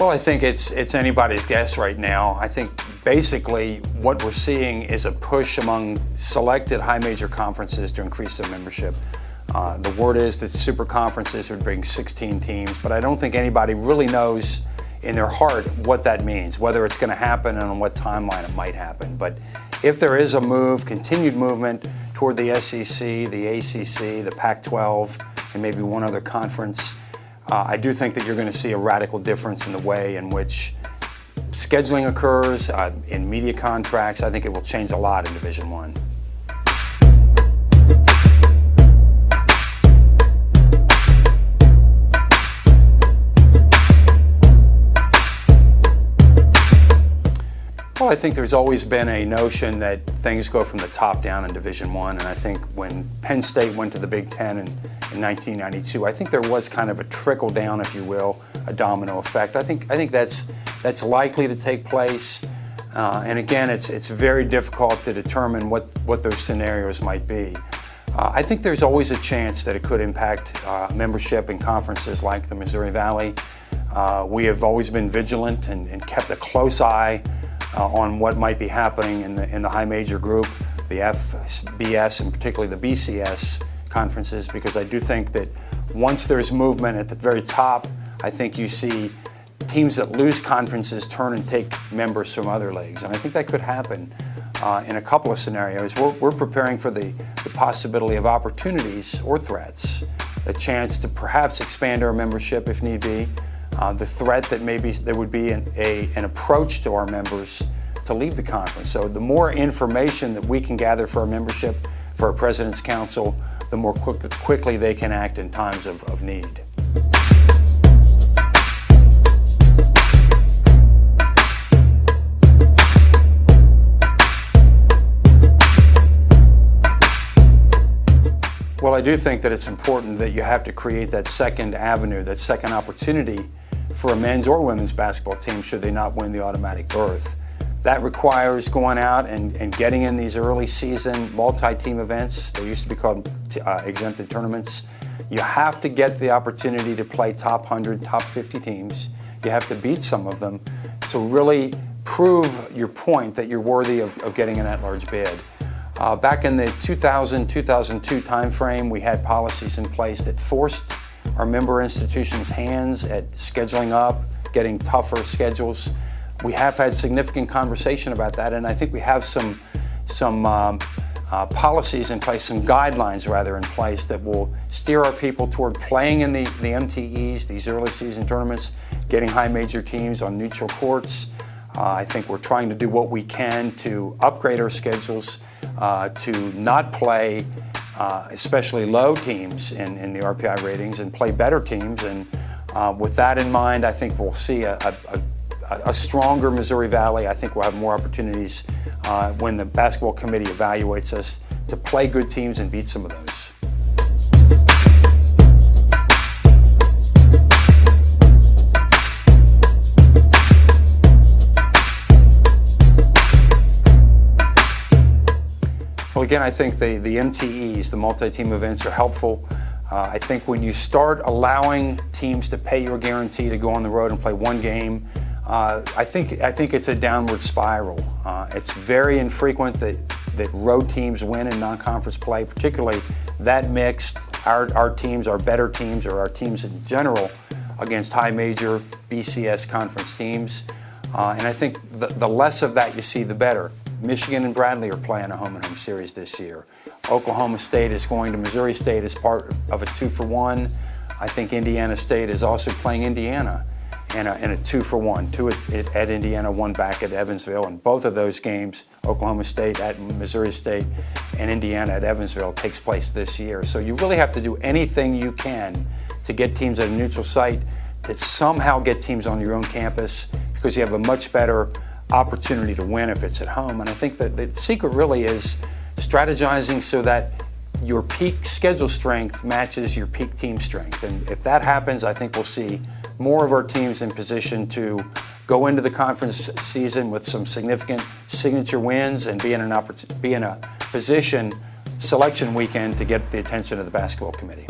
Well, I think it's anybody's guess right now. I think basically what we're seeing is a push among selected high major conferences to increase their membership. The word is that super conferences would bring 16 teams, but I don't think anybody really knows in their heart what that means, whether it's going to happen and on what timeline it might happen. But if there is a move, continued movement toward the SEC, the ACC, the Pac-12, and maybe one other conference, I do think that you're going to see a radical difference in the way in which scheduling occurs, in media contracts. I think it will change a lot in Division I. Well, I think there's always been a notion that things go from the top down in Division I, and I think when Penn State went to the Big Ten in 1992, I think there was kind of a trickle down, if you will, a domino effect. I think that's likely to take place, and again, it's very difficult to determine what those scenarios might be. I think there's always a chance that it could impact membership in conferences like the Missouri Valley. We have always been vigilant and kept a close eye on what might be happening in the high major group, the FBS and particularly the BCS conferences, because I do think that once there's movement at the very top, I think you see teams that lose conferences turn and take members from other leagues, and I think that could happen in a couple of scenarios. We're preparing for the possibility of opportunities or threats, a chance to perhaps expand our membership if need be, the threat that maybe there would be an approach to our members to leave the conference. So the more information that we can gather for our membership, for our President's Council, the more quickly they can act in times of need. Well, I do think that it's important that you have to create that second avenue, that second opportunity for a men's or women's basketball team should they not win the automatic berth. That requires going out and getting in these early season multi-team events. They used to be called exempted tournaments. You have to get the opportunity to play top 100, top 50 teams. You have to beat some of them to really prove your point that you're worthy of getting an at-large bid. Back in the 2000-2002 timeframe, we had policies in place that forced our member institutions' hands at scheduling up, getting tougher schedules. We have had significant conversation about that, and I think we have some policies in place, some guidelines rather in place that will steer our people toward playing in the MTEs, these early season tournaments, getting high major teams on neutral courts. I think we're trying to do what we can to upgrade our schedules, to not play especially low teams in the RPI ratings and play better teams. And with that in mind, I think we'll see a stronger Missouri Valley. I think we'll have more opportunities when the basketball committee evaluates us to play good teams and beat some of those. Well, again, I think the MTEs, the multi-team events, are helpful. I think when you start allowing teams to pay your guarantee to go on the road and play one game, I think it's a downward spiral. It's very infrequent that road teams win in non-conference play, particularly that mixed, our teams, our better teams, or our teams in general against high major BCS conference teams. And I think the less of that you see, the better. Michigan and Bradley are playing a home-and-home series this year. Oklahoma State is going to Missouri State as part of a 2-for-1. I think Indiana State is also playing Indiana in a 2-for-1. Two at Indiana, one back at Evansville. And both of those games, Oklahoma State at Missouri State and Indiana at Evansville, takes place this year. So you really have to do anything you can to get teams at a neutral site, to somehow get teams on your own campus, because you have a much better opportunity to win if it's at home. And I think that the secret really is strategizing so that your peak schedule strength matches your peak team strength. And if that happens, I think we'll see more of our teams in position to go into the conference season with some significant signature wins and be in a position selection weekend to get the attention of the basketball committee.